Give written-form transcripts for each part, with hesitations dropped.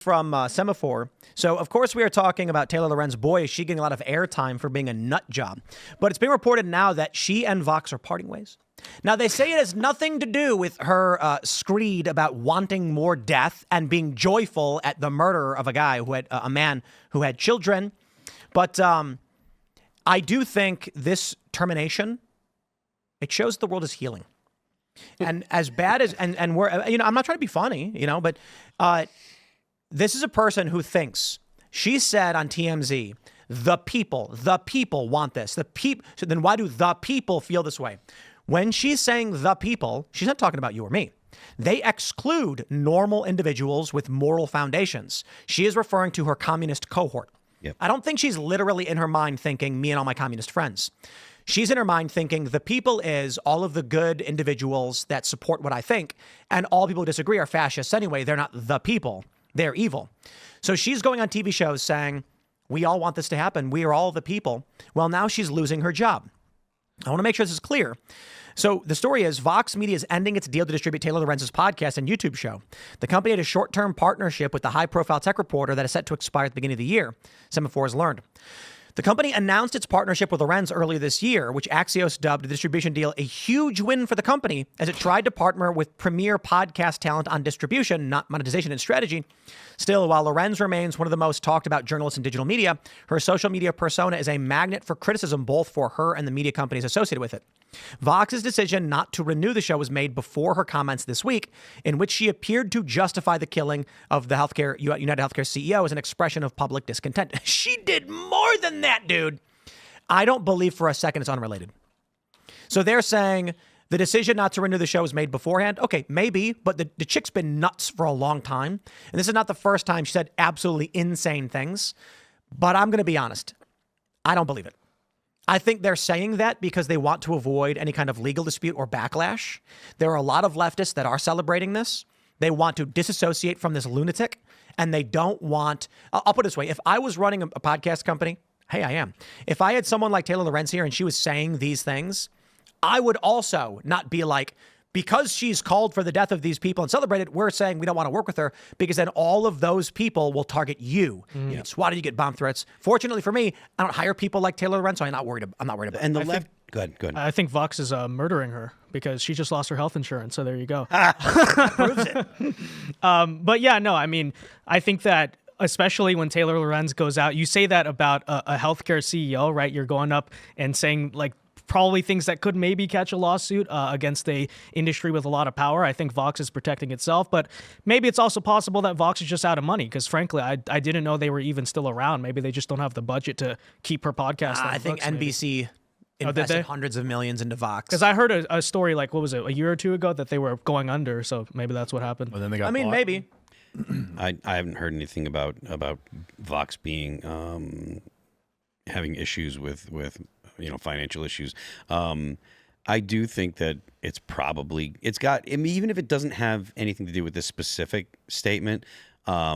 from Semaphore. So, of course, we are talking about Taylor Lorenz. Boy, is she getting a lot of airtime for being a nut job. But it's being reported now that she and Vox are parting ways. Now, they say it has nothing to do with her screed about wanting more death and being joyful at the murder of a guy who had a man who had children. But I do think this termination, it shows the world is healing. And as bad as, and we're, I'm not trying to be funny, but this is a person who thinks, she said on TMZ, the people want this. So then why do the people feel this way? When she's saying the people, she's not talking about you or me. They exclude normal individuals with moral foundations. She is referring to her communist cohort. Yep. I don't think she's literally in her mind thinking me and all my communist friends. She's in her mind thinking the people is all of the good individuals that support what I think, and all people who disagree are fascists anyway. They're not the people. They're evil. So she's going on TV shows saying, we all want this to happen. We are all the people. Well, now she's losing her job. I want to make sure this is clear. So the story is Vox Media is ending its deal to distribute Taylor Lorenz's podcast and YouTube show. The company had a short-term partnership with the high-profile tech reporter that is set to expire at the beginning of the year, Semaphore has learned. The company announced its partnership with Lorenz earlier this year, which Axios dubbed the distribution deal a huge win for the company as it tried to partner with premier podcast talent on distribution, not monetization and strategy. Still, while Lorenz remains one of the most talked about journalists in digital media, her social media persona is a magnet for criticism both for her and the media companies associated with it. Vox's decision not to renew the show was made before her comments this week, in which she appeared to justify the killing of the United Healthcare CEO as an expression of public discontent. She did more than that, dude. I don't believe for a second it's unrelated. So they're saying the decision not to renew the show was made beforehand. Okay, maybe, but the chick's been nuts for a long time. And this is not the first time she said absolutely insane things. But I'm going to be honest. I don't believe it. I think they're saying that because they want to avoid any kind of legal dispute or backlash. There are a lot of leftists that are celebrating this. They want to disassociate from this lunatic, and they don't want... I'll put it this way. If I was running a podcast company, hey, I am. If I had someone like Taylor Lorenz here and she was saying these things, I would also not be like, because she's called for the death of these people and celebrated, we're saying we don't want to work with her, because then all of those people will target you. You get swatted, you get bomb threats. Fortunately for me, I don't hire people like Taylor Lorenz, so I'm not worried about it. And the left... Go ahead. I think Vox is murdering her because she just lost her health insurance. So there you go. Proves it. But yeah, no, I mean, I think that especially when Taylor Lorenz goes out, you say that about a healthcare CEO, right? You're going up and saying like probably things that could maybe catch a lawsuit against a industry with a lot of power. I think Vox is protecting itself, but maybe it's also possible that Vox is just out of money because frankly, I didn't know they were even still around. Maybe they just don't have the budget to keep her podcast. I think books, NBC invested hundreds of millions into Vox. Because I heard a story like, what was it, a year or two ago that they were going under, so maybe that's what happened. Well, then they got bought. Maybe. I haven't heard anything about Vox being having issues with financial issues. I do think that it's got, I mean, even if it doesn't have anything to do with this specific statement.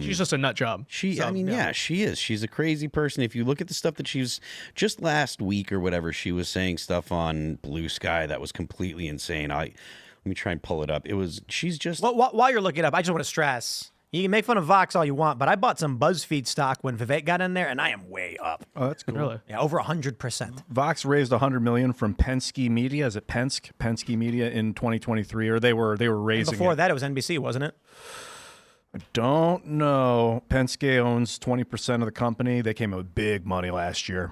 She's just a nut job. She is. She's a crazy person. If you look at the stuff that she's just last week or whatever, she was saying stuff on Blue Sky that was completely insane. Let me try and pull it up. She's just. Well, while you're looking it up, I just want to stress. You can make fun of Vox all you want, but I bought some BuzzFeed stock when Vivek got in there, and I am way up. Oh, that's cool. Really? Yeah, over 100%. Vox raised $100 million from Penske Media. Is it Penske Media in 2023, or they were raising? And before that, it was NBC, wasn't it? I don't know. Penske owns 20% of the company. They came up with big money last year.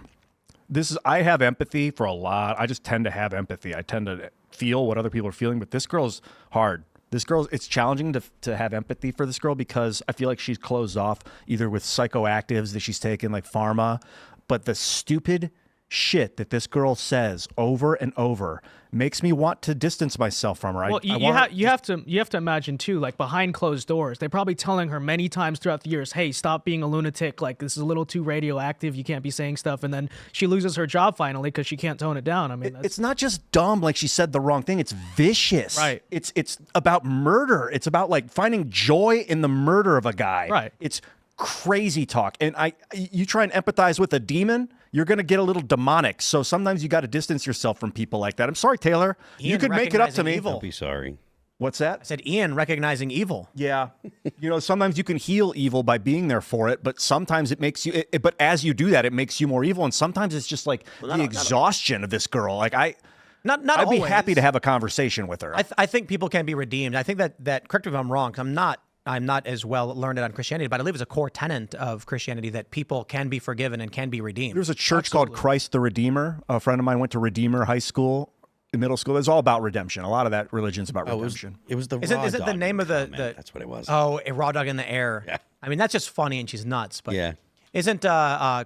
I have empathy for a lot. I just tend to have empathy. I tend to feel what other people are feeling, but this girl's hard. It's challenging to have empathy for this girl because I feel like she's closed off either with psychoactives that she's taken, like pharma, but the stupid shit that this girl says over and over makes me want to distance myself from her. Well, you have to imagine too, like behind closed doors, they're probably telling her many times throughout the years, "Hey, stop being a lunatic. Like this is a little too radioactive. You can't be saying stuff." And then she loses her job finally because she can't tone it down. I mean, it's not just dumb, like she said the wrong thing. It's vicious. Right. It's about murder. It's about like finding joy in the murder of a guy. Right. It's crazy talk. And you try and empathize with a demon, you're going to get a little demonic. So sometimes you got to distance yourself from people like that. I'm sorry, Taylor. You could make it up to me. Don't be sorry. What's that? I said Ian recognizing evil. Yeah. Sometimes you can heal evil by being there for it, but sometimes it makes you, but as you do that, it makes you more evil. And sometimes it's just like the exhaustion of this girl. Like I'd be happy to have a conversation with her. I think people can be redeemed. I think that correct me if I'm wrong, 'cause I'm not as well learned on Christianity, but I believe it's a core tenet of Christianity that people can be forgiven and can be redeemed. There's a church called Christ the Redeemer. A friend of mine went to Redeemer High School. In middle school, it's all about redemption. A lot of that religion's about redemption. It was the Isn't raw dog the name of the That's what it was. Oh, a raw dog in the air. Yeah. I mean, that's just funny, and she's nuts. But Yeah. isn't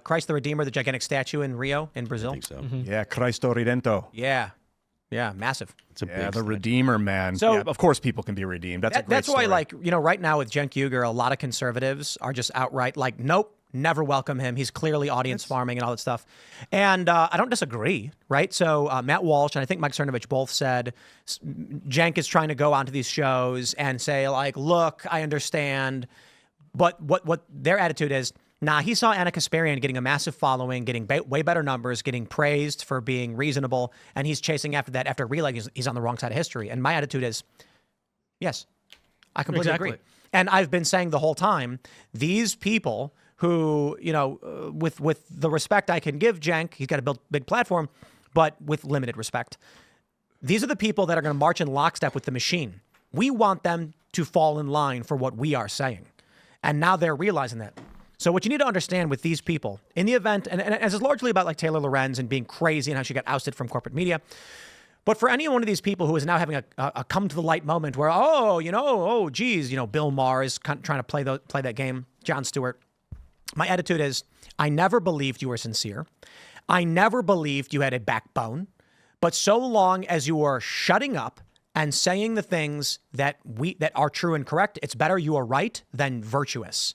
Christ the Redeemer the gigantic statue in Rio in Brazil? I think so. Yeah, Cristo Redento. Yeah, massive. It's a Yeah, big the Redeemer, man. So- yeah, of course, people can be redeemed. That's a great That's why, story. right now with Cenk Uygur, a lot of conservatives are just outright like, nope, never welcome him. He's clearly audience farming and all that stuff. And I don't disagree, right? So Matt Walsh and I think Mike Cernovich both said Cenk is trying to go onto these shows and say, like, look, I understand. But what their attitude is, nah, he saw Anna Kasparian getting a massive following, getting way better numbers, getting praised for being reasonable, and he's chasing after that after realizing he's on the wrong side of history. And my attitude is, yes, I completely agree. And I've been saying the whole time, these people who, with the respect I can give Cenk, he's got a big platform, but with limited respect. These are the people that are going to march in lockstep with the machine. We want them to fall in line for what we are saying. And now they're realizing that. So what you need to understand with these people, in the event, and as is largely about like Taylor Lorenz and being crazy and how she got ousted from corporate media, but for any one of these people who is now having a come to the light moment where, geez, Bill Maher is trying to play that game, Jon Stewart, my attitude is, I never believed you were sincere. I never believed you had a backbone. But so long as you are shutting up and saying the things that are true and correct, it's better you are right than virtuous.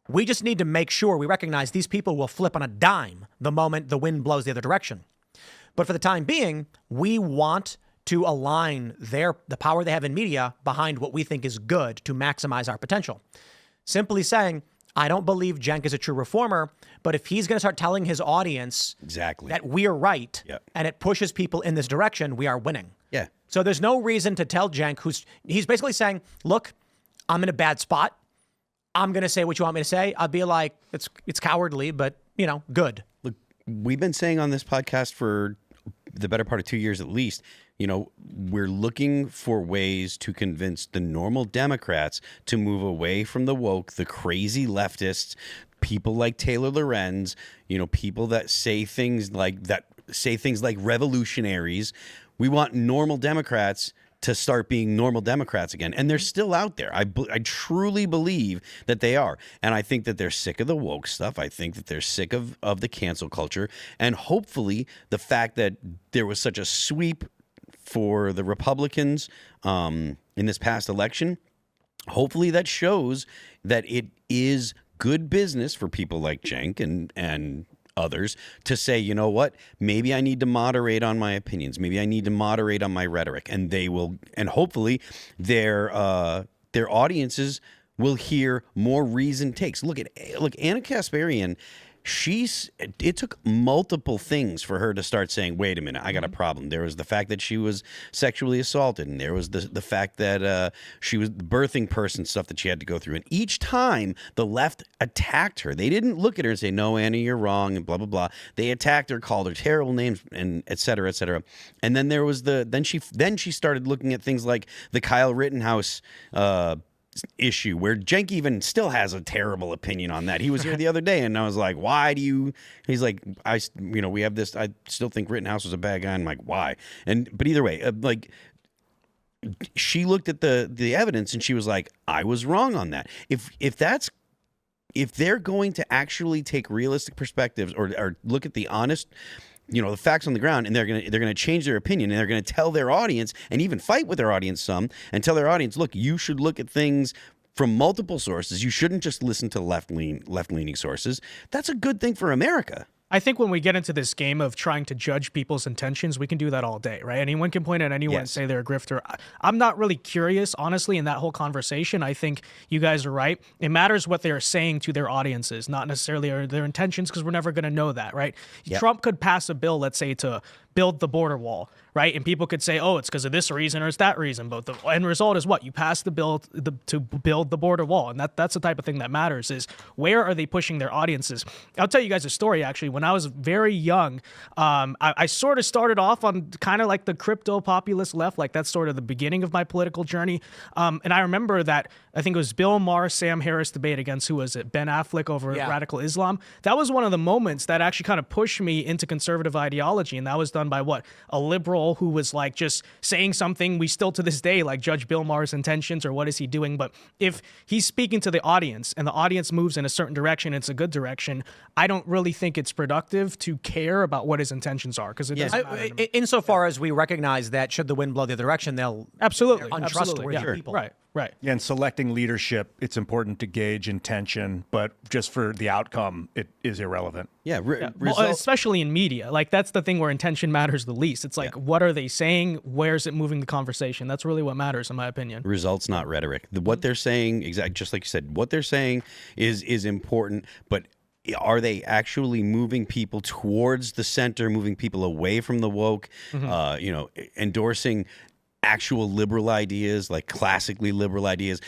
We just need to make sure we recognize these people will flip on a dime the moment the wind blows the other direction. But for the time being, we want to align the power they have in media behind what we think is good to maximize our potential. Simply saying, I don't believe Cenk is a true reformer, but if he's going to start telling his audience that we are right, and it pushes people in this direction, we are winning. Yeah. So there's no reason to tell Cenk, he's basically saying, look, I'm in a bad spot. I'm going to say what you want me to say. I'll be like, it's cowardly, but, good. Look, we've been saying on this podcast for the better part of 2 years at least, we're looking for ways to convince the normal Democrats to move away from the woke, the crazy leftists, people like Taylor Lorenz, people that say things like revolutionaries. We want normal Democrats to start being normal Democrats again. And they're still out there. I truly believe that they are. And I think that they're sick of the woke stuff. I think that they're sick of the cancel culture. And hopefully the fact that there was such a sweep for the Republicans in this past election, hopefully that shows that it is good business for people like Cenk and others to say, you know what, maybe I need to moderate on my opinions. Maybe I need to moderate on my rhetoric, and they will, and hopefully their audiences will hear more reasoned takes. Look, Anna Kasparian, it took multiple things for her to start saying, wait a minute, I got a problem. There was the fact that she was sexually assaulted, and there was the fact that she was the birthing person stuff that she had to go through. And each time the left attacked her, they didn't look at her and say, no, Anna, you're wrong, and blah, blah, blah. They attacked her, called her terrible names, and et cetera, et cetera. And then there was then she started looking at things like the Kyle Rittenhouse issue, where Cenk even still has a terrible opinion on that. He was here the other day, and I was like, why do you? He's like, we have this. I still think Rittenhouse was a bad guy. I'm like, why? But either way, she looked at the evidence and she was like, I was wrong on that. If they're going to actually take realistic perspectives or look at the honest, the facts on the ground, and they're gonna change their opinion, and they're gonna tell their audience, and even fight with their audience some, and tell their audience, look, you should look at things from multiple sources. You shouldn't just listen to left-leaning sources. That's a good thing for America. I think when we get into this game of trying to judge people's intentions, we can do that all day, right? Anyone can point at anyone and say they're a grifter. I'm not really curious, honestly, in that whole conversation. I think you guys are right. It matters what they're saying to their audiences, not necessarily their intentions, because we're never going to know that, right? Yep. Trump could pass a bill, let's say, to build the border wall, right? And people could say, oh, it's because of this reason or it's that reason. But the end result is what? You pass the bill to build the border wall. And that's the type of thing that matters, is where are they pushing their audiences? I'll tell you guys a story, actually. When I was very young, I sort of started off on kind of like the crypto populist left. Like that's sort of the beginning of my political journey. And I remember that, I think it was Bill Maher, Sam Harris debate against, who was it? Ben Affleck over radical Islam. That was one of the moments that actually kind of pushed me into conservative ideology. And that was done by what? A liberal who was like just saying something we still to this day like judge Bill Maher's intentions or what is he doing. But if he's speaking to the audience and the audience moves in a certain direction, it's a good direction, I don't really think it's productive to care about what his intentions are, because it doesn't matter to me. Insofar as we recognize that should the wind blow the other direction, they'll Absolutely. they're untrustworthy Absolutely. Yeah. people. Right. Right. Yeah, in selecting leadership, it's important to gauge intention, but just for the outcome, it is irrelevant. Yeah, Well, especially in media. Like, that's the thing where intention matters the least. It's like, what are they saying? Where's it moving the conversation? That's really what matters, in my opinion. Results, not rhetoric. What they're saying, just like you said, what they're saying is important, but are they actually moving people towards the center, moving people away from the woke, endorsing actual liberal ideas, like classically liberal ideas?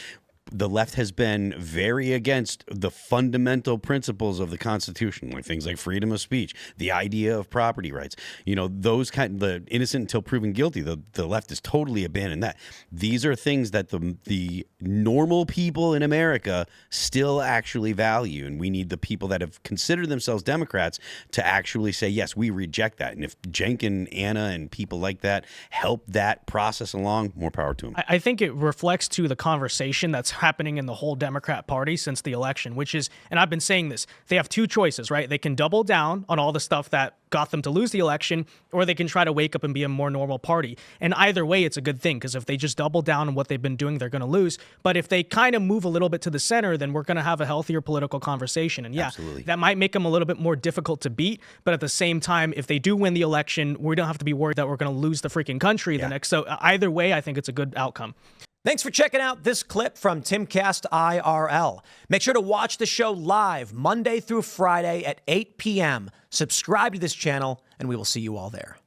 The left has been very against the fundamental principles of the Constitution, like things like freedom of speech, the idea of property rights, the innocent until proven guilty. The left has totally abandoned that. These are things that the normal people in America still actually value, and we need the people that have considered themselves Democrats to actually say, yes, we reject that. And if Cenk and Anna and people like that help that process along, more power to them. I think it reflects to the conversation that's happening in the whole Democrat Party since the election, which is, and I've been saying this, they have two choices, right? They can double down on all the stuff that got them to lose the election, or they can try to wake up and be a more normal party. And either way, it's a good thing, because if they just double down on what they've been doing, they're going to lose. But if they kind of move a little bit to the center, then we're going to have a healthier political conversation. And Absolutely. That might make them a little bit more difficult to beat. But at the same time, if they do win the election, we don't have to be worried that we're going to lose the freaking country the next. So either way, I think it's a good outcome. Thanks for checking out this clip from Timcast IRL. Make sure to watch the show live Monday through Friday at 8 p.m. Subscribe to this channel, and we will see you all there.